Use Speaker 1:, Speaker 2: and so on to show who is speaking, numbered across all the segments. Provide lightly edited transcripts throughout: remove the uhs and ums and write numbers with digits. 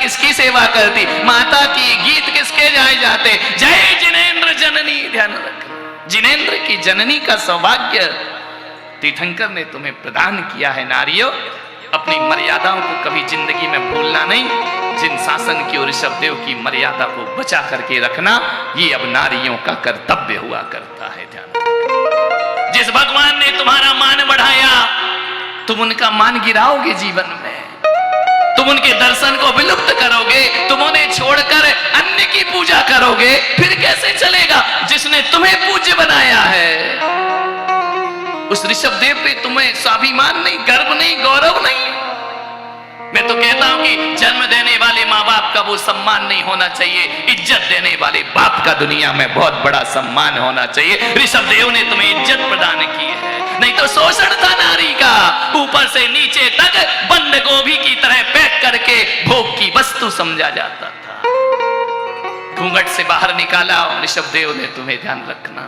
Speaker 1: किसकी सेवा करती, माता की गीत किसके जाए जाते। जय जिनेंद्र जननी, ध्यान रखना, जिनेंद्र की जननी का सौभाग्य तीर्थंकर ने तुम्हें प्रदान किया है। नारियों, अपनी मर्यादाओं को कभी जिंदगी में भूलना नहीं। जिन शासन की और ऋषभदेव की मर्यादा को बचा करके रखना, ये अब नारियों का कर्तव्य हुआ करता है। ध्यान, जिस भगवान ने तुम्हारा मान बढ़ाया, तुम उनका मान गिराओगे जीवन में, तुम उनके दर्शन को विलुप्त करोगे, तुम उन्हें छोड़कर अन्य की पूजा करोगे, फिर कैसे चलेगा। जिसने तुम्हें पूज्य बनाया है, उस ऋषभदेव पे तुम्हें स्वाभिमान नहीं, गर्व नहीं, गौरव नहीं। मैं तो कहता हूं कि जन्म देने वाले माँ बाप का वो सम्मान नहीं होना चाहिए, इज्जत देने वाले बाप का दुनिया में बहुत बड़ा सम्मान होना चाहिए। ऋषभदेव ने तुम्हें इज्जत प्रदान की है, नहीं तो शोषण था नारी का, ऊपर से नीचे तक बंद गोभी की तरह पैक करके भोग की वस्तु समझा जाता था। घूंघट से बाहर निकाला ऋषभदेव ने तुम्हें, ध्यान रखना।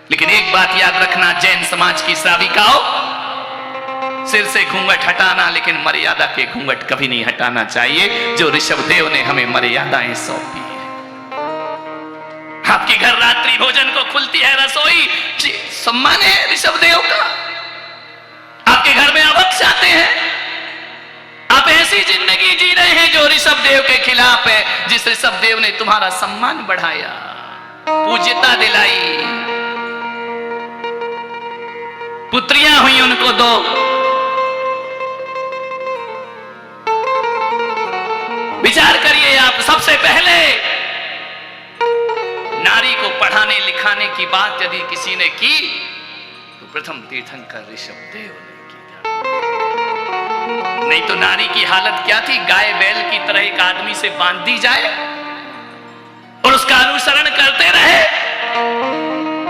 Speaker 1: लेकिन एक बात याद रखना, जैन समाज की श्राविकाओं, सिर से घूंघट हटाना, लेकिन मर्यादा के घूंघट कभी नहीं हटाना चाहिए, जो ऋषभदेव ने हमें मर्यादाएं सौंपी है। आपके घर रात्रि भोजन को खुलती है रसोई, सम्मान है ऋषभदेव का। आपके घर में अभक्ष आते हैं, आप ऐसी जिंदगी जी रहे हैं जो ऋषभदेव के खिलाफ है। जिस ऋषभदेव ने तुम्हारा सम्मान बढ़ाया, पूज्यता दिलाई, पुत्रियां हुई उनको दो, विचार करिए आप। सबसे पहले नारी को पढ़ाने लिखाने की बात यदि किसी ने की, तो प्रथम तीर्थंकर ऋषभदेव ने की। नहीं तो नारी की हालत क्या थी, गाय बैल की तरह एक आदमी से बांध दी जाए और उसका अनुसरण करते रहे।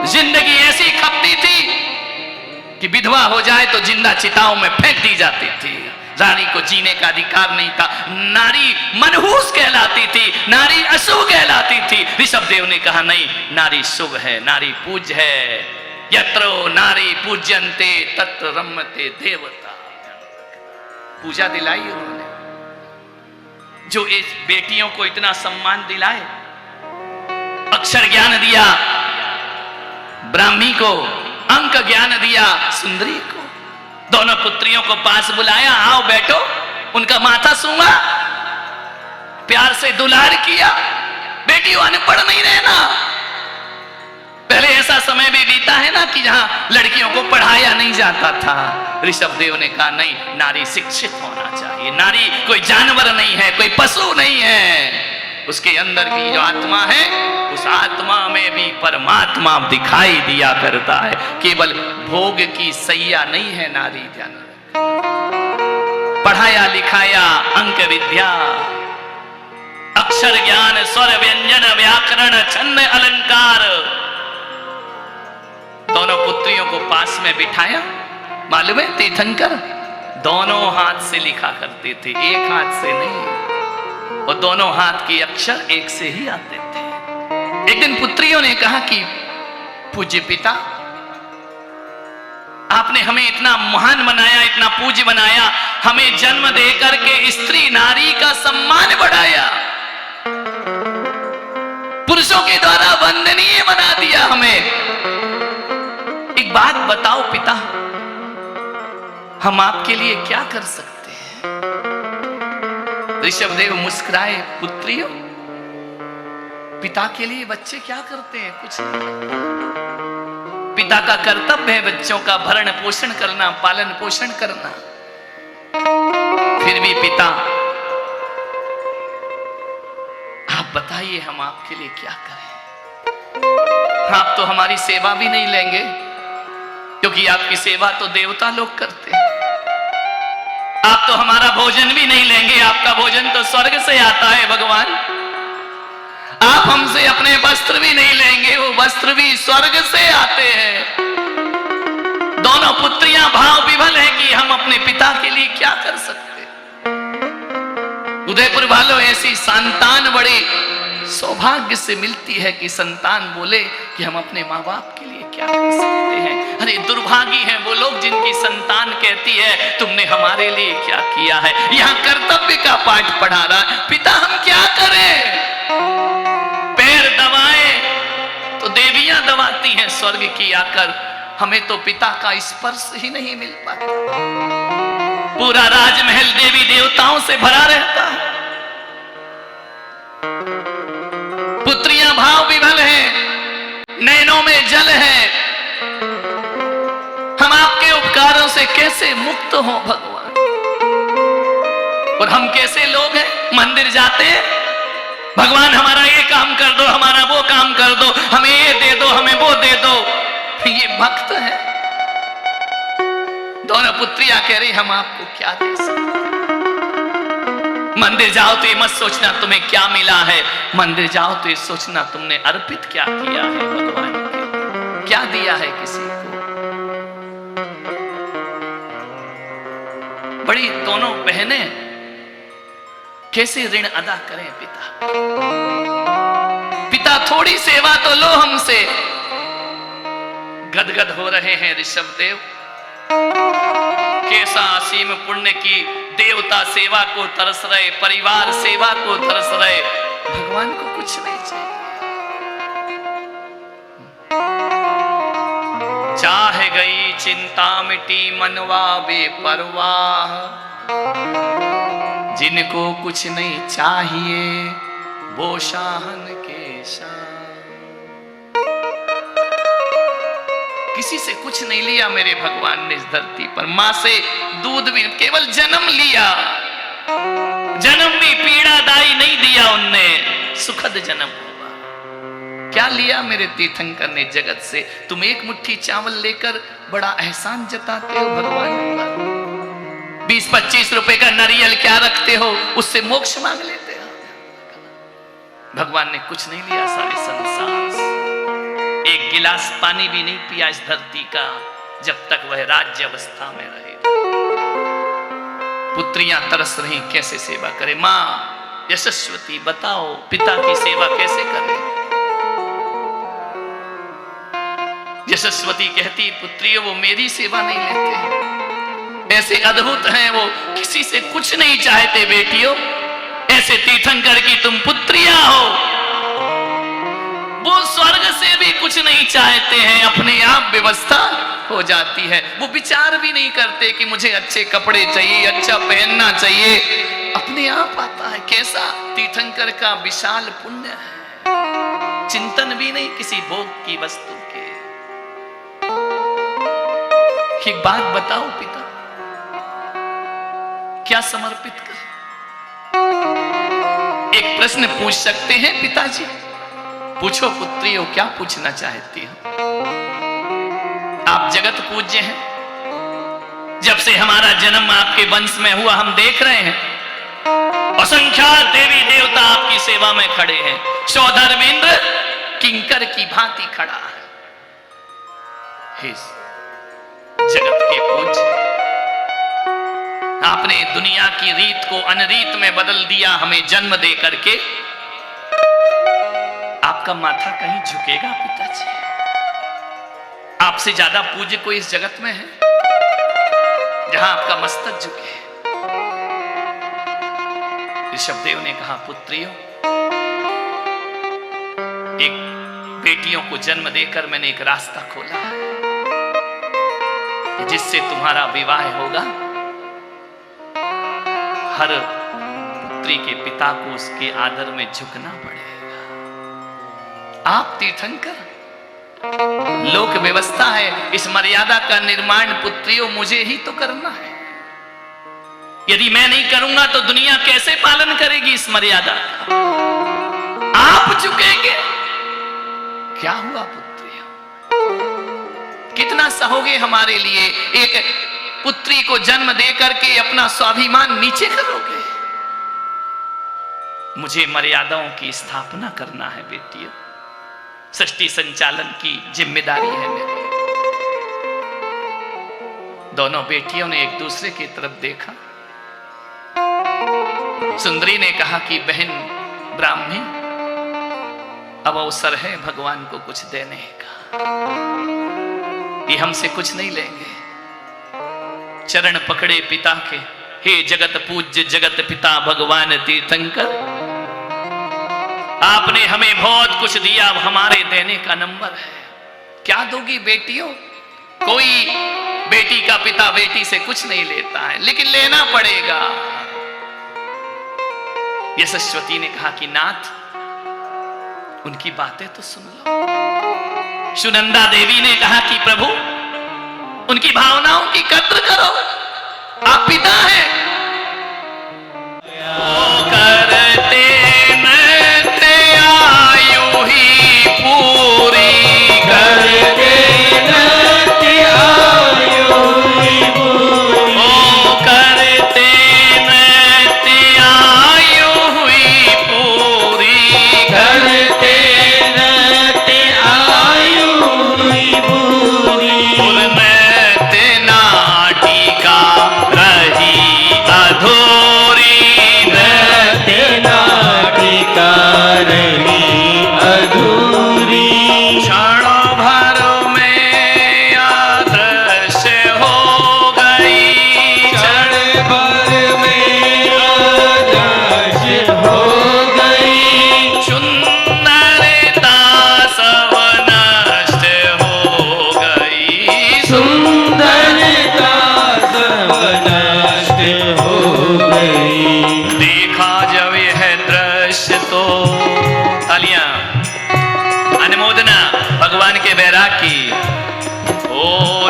Speaker 1: जिंदगी ऐसी खपती थी कि विधवा हो जाए तो जिंदा चिताओं में फेंक दी जाती थी। रानी को जीने का अधिकार नहीं था, नारी मनहूस कहलाती थी, नारी अशुभ कहलाती थी। ऋषभदेव ने कहा नहीं, नारी शुभ है, नारी पूज्य है। यत्रो नारी पूज्यन्ते तत्र रम्यते देवता। पूजा दिलाई उन्होंने, जो इस बेटियों को इतना सम्मान दिलाए, अक्षर ज्ञान दिया ब्राह्मी को, अंक ज्ञान दिया सुंदरी को, दोनों पुत्रियों को पास बुलाया, आओ बैठो, उनका माथा सूंघा, प्यार से दुलार किया। बेटियों अनपढ़ नहीं रहना। पहले ऐसा समय भी बीता है ना कि जहां लड़कियों को पढ़ाया नहीं जाता था। ऋषभदेव ने कहा नहीं, नारी शिक्षित होना चाहिए, नारी कोई जानवर नहीं है, कोई पशु नहीं है, उसके अंदर की जो आत्मा है, उस आत्मा में भी परमात्मा दिखाई दिया करता है। केवल भोग की सैया नहीं है नारी। ध्यान, पढ़ाया लिखाया, अंक विद्या, अक्षर ज्ञान, स्वर व्यंजन, व्याकरण, छंद, अलंकार, दोनों पुत्रियों को पास में बिठाया। मालूम है तीर्थंकर दोनों हाथ से लिखा करते थे, एक हाथ से नहीं, और दोनों हाथ के अक्षर एक से ही आते थे। एक दिन पुत्रियों ने कहा कि पूज्य पिता, आपने हमें इतना महान बनाया, इतना पूज्य बनाया, हमें जन्म देकर के स्त्री नारी का सम्मान बढ़ाया, पुरुषों के द्वारा वंदनीय बना दिया हमें। एक बात बताओ पिता, हम आपके लिए क्या कर सकते हैं। ऋषभदेव मुस्कुराए, पुत्रियों, पिता के लिए बच्चे क्या करते हैं, कुछ नहीं। पिता का कर्तव्य है बच्चों का भरण पोषण करना, पालन पोषण करना। फिर भी पिता, आप बताइए हम आपके लिए क्या करें। आप तो हमारी सेवा भी नहीं लेंगे, क्योंकि आपकी सेवा तो देवता लोग करते हैं। आप तो हमारा भोजन भी नहीं लेंगे, आपका भोजन तो स्वर्ग से आता है भगवान। आप हमसे अपने वस्त्र भी नहीं लेंगे, वो वस्त्र भी स्वर्ग से आते हैं। दोनों पुत्रियां भाव विभल है कि हम अपने पिता के लिए क्या कर सकते। उदयपुर वालों, ऐसी संतान बड़े सौभाग्य से मिलती है कि संतान बोले कि हम अपने माँ बाप के लिए क्या कर सकते हैं। अरे दुर्भागी हैं वो लोग जिनकी संतान कहती है तुमने हमारे लिए क्या किया है। यहाँ कर्तव्य का पाठ पढ़ा रहा है पिता, हम स्वर्ग की आकर हमें तो पिता का स्पर्श ही नहीं मिल पाता। पूरा राजमहल देवी देवताओं से भरा रहता है, पुत्रियां भाव विभल है, नैनों में जल है। हम आपके उपकारों से कैसे मुक्त हो भगवान? और हम कैसे लोग हैं, मंदिर जाते हैं, भगवान हमारा ये काम कर दो, हमारा वो काम कर दो, हमें ये दे दो, हमें वो दे दो। ये भक्त है। दोनों पुत्रियां कह रही हम आपको क्या दे सकते। मंदिर जाओ तो ये मत सोचना तुम्हें क्या मिला है, मंदिर जाओ तो ये सोचना तुमने अर्पित क्या किया है भगवान के, क्या दिया है किसी को। बड़ी दोनों बहनें कैसे ऋण अदा करें पिता। पिता थोड़ी सेवा तो लो हमसे। गदगद हो रहे हैं ऋषभदेव, कैसा असीम पुण्य की देवता सेवा को तरस रहे, परिवार सेवा को तरस रहे, भगवान को कुछ नहीं चाहिए। चाह गई चिंता मिटी मनवा बेपरवाह, जिनको कुछ नहीं चाहिए वो शाहन के शाह। किसी से कुछ नहीं लिया मेरे भगवान ने इस धरती पर, मां से दूध भी, केवल जन्म लिया, जन्म भी पीड़ादायी नहीं दिया उनने, सुखद जन्म हुआ। क्या लिया मेरे तीर्थंकर ने जगत से? तुम एक मुट्ठी चावल लेकर बड़ा एहसान जताते हो भगवान पर, 20-25 रुपए का नारियल क्या रखते हो, उससे मोक्ष मांग लेते हो। भगवान ने कुछ नहीं लिया सारे संसार से, एक गिलास पानी भी नहीं पिया इस धरती का, जब तक वह राज्य अवस्था में रहे। पुत्रियां तरस रही कैसे सेवा करे। मां यशस्वती बताओ पिता की सेवा कैसे करे। यशस्वती कहती पुत्रियों वो मेरी सेवा नहीं लेते हैं, ऐसे अद्भुत हैं वो, किसी से कुछ नहीं चाहते बेटियों। ऐसे तीर्थंकर की तुम पुत्रियां हो, वो स्वर्ग से भी कुछ नहीं चाहते हैं, अपने आप व्यवस्था हो जाती है। वो विचार भी नहीं करते कि मुझे अच्छे कपड़े चाहिए, अच्छा पहनना चाहिए, अपने आप आता है। कैसा तीर्थंकर का विशाल पुण्य है, चिंतन भी नहीं किसी भोग की वस्तु के। एक बात बताओ पिता, क्या समर्पित करें? एक प्रश्न पूछ सकते हैं पिताजी? पूछो पुत्रियों, क्या पूछना चाहती हो? आप जगत पूज्य हैं, जब से हमारा जन्म आपके वंश में हुआ हम देख रहे हैं, असंख्यात देवी देवता आपकी सेवा में खड़े हैं। सौधर्मेंद्र किंकर की भांति खड़ा है। हे जगत के पूज्य, आपने दुनिया की रीत को अनरीत में बदल दिया, हमें जन्म दे करके। आपका माथा कहीं झुकेगा पिताजी? आपसे ज्यादा पूज्य कोई इस जगत में है जहां आपका मस्तक झुके? ऋषभदेव ने कहा पुत्रियों, एक बेटियों को जन्म देकर मैंने एक रास्ता खोला है, जिससे तुम्हारा विवाह होगा। हर पुत्री के पिता को उसके आदर में झुकना पड़ेगा। आप तीर्थंकर, लोक व्यवस्था है, इस मर्यादा का निर्माण पुत्रियों मुझे ही तो करना है। यदि मैं नहीं करूंगा तो दुनिया कैसे पालन करेगी इस मर्यादा का? आप झुकेंगे? क्या हुआ पुत्रियों, कितना सहोगे हमारे लिए? एक पुत्री को जन्म दे करके अपना स्वाभिमान नीचे करोगे? मुझे मर्यादाओं की स्थापना करना है बेटियों, सृष्टि संचालन की जिम्मेदारी है मेरी। दोनों बेटियों ने एक दूसरे की तरफ देखा। सुंदरी ने कहा कि बहन ब्राह्मी, अब अवसर है भगवान को कुछ देने का, ये हमसे कुछ नहीं लेंगे। चरण पकड़े पिता के, हे जगत पूज्य जगत पिता भगवान तीर्थंकर, आपने हमें बहुत कुछ दिया, अब हमारे देने का नंबर है। क्या दोगी बेटियों? कोई बेटी का पिता बेटी से कुछ नहीं लेता है, लेकिन लेना पड़ेगा। यशस्वती ने कहा कि नाथ, उनकी बातें तो सुन लो। सुनंदा देवी ने कहा कि प्रभु, उनकी भावनाओं की कद्र करो, आप पिता हैं। करते नृत्य आयु ही पूरी, करते नृत्य आयु ही पूरी, ओ करते नृत्य आयु ही पूरी, करते नृत्य आयु ही पूरी, नृत्य नाटिका रही अधूरी, नृत्य नाटिका रही अधूरी, क्षण भर में अदृश्य हो गई, क्षण भर में अदृश्य हो गई, सुंदरता सब नष्ट हो गई, सुंदरता सब नष्ट हो गई। देखा जब यह दृश्य तो तालियां, अनुमोदना भगवान के बैराग की। ओ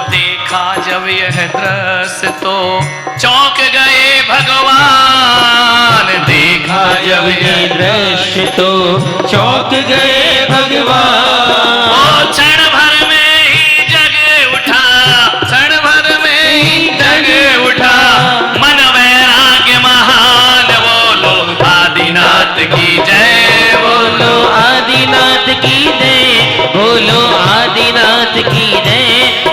Speaker 1: देखा जब यह दृश्य तो चौंक गए भगवान, देखा जब यह दृश्य तो चौंक गए भगवान, ओ क्षण भर में ही जग उठा, क्षण भर में ही जग उठा, मन वैराग्य महान, बोलो आदिनाथ की जय, बोलो आदिनाथ की जय, बोलो आदिनाथ की जय,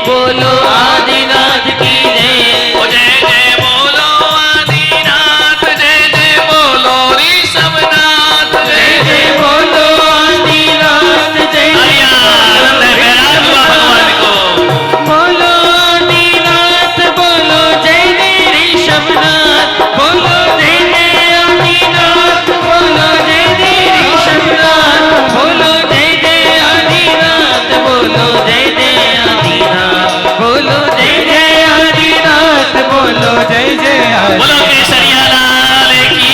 Speaker 1: बोलो आदिनाथ की जय, ओ जय जय बोलो आदिनाथ, जय जय बोलो ऋषभनाथ, जय जय बोलो आदिनाथ, जय भगवान को बोलो आदिनाथ, बोलो जय जय ऋषभनाथ, बोलो जय जय आदिनाथ, बोलो जय जय ऋषभनाथ, बोलो जय जय आदिनाथ, बोलो जय जय आदिनाथ, बोलो जय जय आदिनाथ, बोलो जय जय आदिनाथ, बोलो केसरिया लाल की,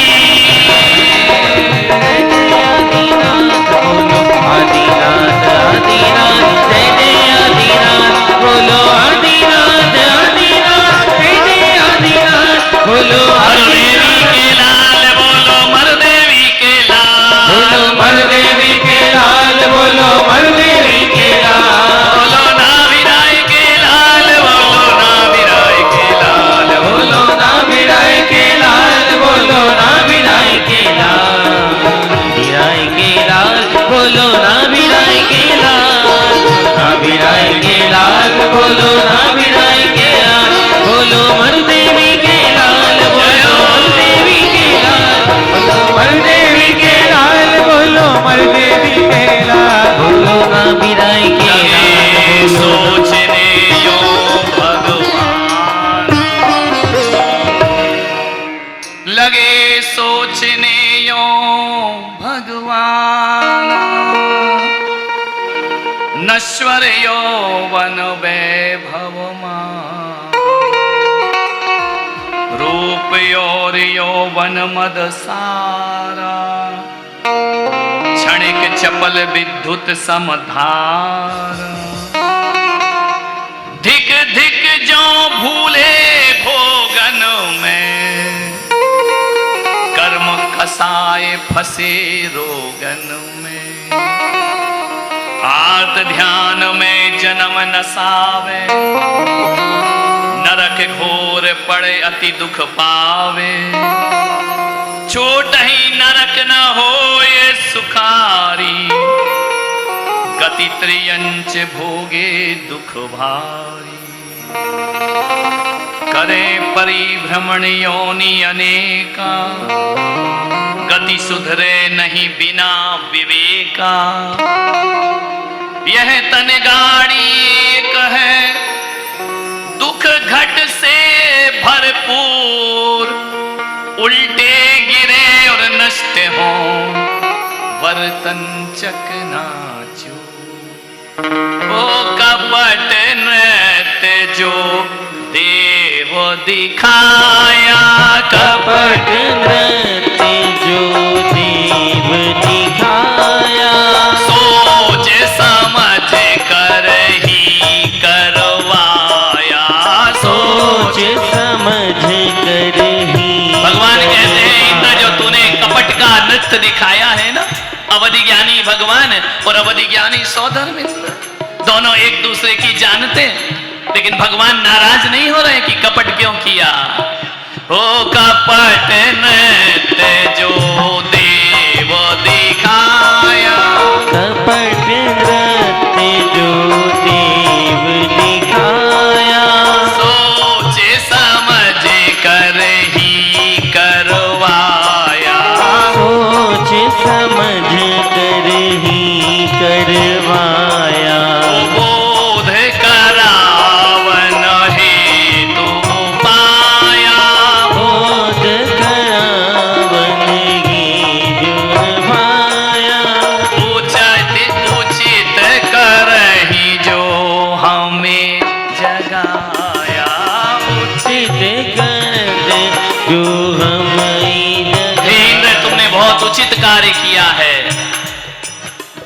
Speaker 1: जय जय आदिनाथ, बोलो आदिनाथ, आदिनाथ, जय जय आदिनाथ, बोलो आदिनाथ, आदिनाथ, जय जय आदिनाथ, बोलो मरुदेवी के लाल, बोलो मरुदेवी के लाल, बोलो मरुदेवी के लाल, बोलो मरुदेवी के लाल, बोलो नाभिराय के लाल, बोलो नाभिराय के लाल, बोलो नाभिराय के लाल, बोलो नाभिराय के लाल, नाभिराय के लाल, बोलो नाभिराय के लाल, नाभिराय के लाल, बोलो नाभिराय के लाल, बोलो मरुदेवी के लाल, बोलो मरुदेवी के लाल, बोलो मरुदेवी के लाल, बोलो मरुदेवी के लाल, बोलो नाभिराय के लाल, सोचने यों भगवान, लगे सोचने यों भगवान, नश्वर यौवन वैभव मान, रूप और यौवन मद सारा, क्षणिक चपल विद्युत समधार, धिक धिक जो भूले भोगन में, कर्म खसाए फंसे रोगन में, आर्त ध्यान में जन्म नसावे, नरक घोर पड़े अति दुख पावे, छोट ही नरक न हो ये सुखारी, गति त्रियंच भोगे दुख भारी, करे परिभ्रमण योनि अनेका, गति सुधरे नहीं बिना विवेका, यह तन गाड़ी एक है दुख घट से भरपूर, उल्टे गिरे और नष्ट हो बर्तन चकनाचूर, ओ कपट नृत्य जो देव दिखाया,
Speaker 2: कपट नृत्य जो देव दिखाया,
Speaker 1: सोच समझ कर ही करवाया,
Speaker 2: सोच समझ कर ही।
Speaker 1: भगवान कहते हैं इंद्र जो तूने कपट का नृत्य दिखाया है ना, अवधि ज्ञानी भगवान और अवधि ज्ञानी सौधर्म इंद्र दोनों एक दूसरे की जानते हैं, लेकिन भगवान नाराज नहीं हो रहे कि कपट क्यों किया। ओ कपट नृत्य जो देव दिखाया,
Speaker 2: कपट नृत्य जो देव दिखाया,
Speaker 1: सोच समझ कर ही करवाया,
Speaker 2: सोच समझ कर ही करवाया।
Speaker 1: बोध करावन हेतु पाया,
Speaker 2: बोध करावन हेतु पाया,
Speaker 1: उचित करही जो हमें जगाया,
Speaker 2: उचित कर जो हमें
Speaker 1: इंद्र तुमने बहुत उचित कार्य किया है,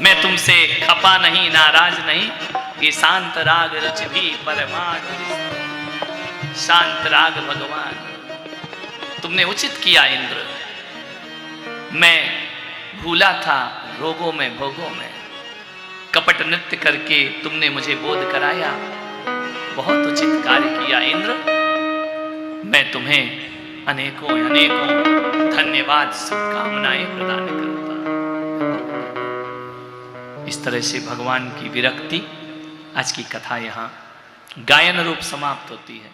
Speaker 1: मैं तुमसे खपा नहीं, नाराज नहीं। ये शांत राग रुच भी परमान, शांत राग भगवान तुमने उचित किया इंद्र। मैं भूला था रोगों में भोगों में, कपट नृत्य करके तुमने मुझे बोध कराया, बहुत उचित कार्य किया इंद्र। मैं तुम्हें अनेकों अनेकों धन्यवाद शुभकामनाएं प्रदान करता। इस तरह से भगवान की विरक्ति, आज की कथा यहाँ गायन रूप समाप्त होती है।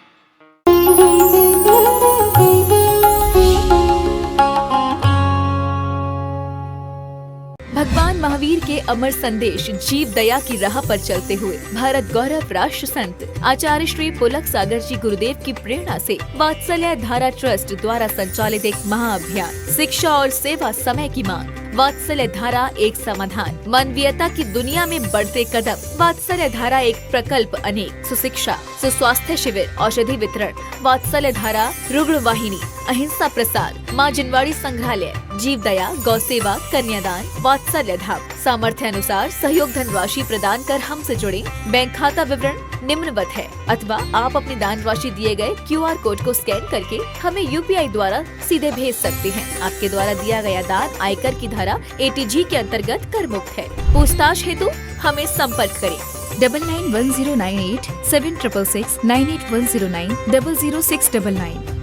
Speaker 3: भगवान महावीर के अमर संदेश जीव दया की राह पर चलते हुए भारत गौरव राष्ट्र संत आचार्य श्री पुलक सागर जी गुरुदेव की प्रेरणा से वात्सल्य धारा ट्रस्ट द्वारा संचालित एक महाअभियान शिक्षा और सेवा समय की मांग, वात्सल्य धारा एक समाधान, मानवीयता की दुनिया में बढ़ते कदम, वात्सल्य धारा एक प्रकल्प अनेक, सुशिक्षा, सुस्वास्थ्य शिविर, औषधि वितरण, वात्सल्य धारा रुग्ण वाहिनी, अहिंसा प्रसाद, माँ जिनवाड़ी संग्रहालय, जीव दया, गौ सेवा, कन्यादान, वात्सल्य धाम। सामर्थ्य अनुसार सहयोग धनराशि प्रदान कर हमसे जुड़े। बैंक खाता विवरण निम्नवत है, अथवा आप अपनी दान राशि दिए गए QR कोड को स्कैन करके हमें UPI द्वारा सीधे भेज सकते हैं। आपके द्वारा दिया गया दान आयकर की धारा ATG के अंतर्गत कर मुक्त है। पूछताछ हेतु हमें संपर्क करें 991098 7666 98109 00699।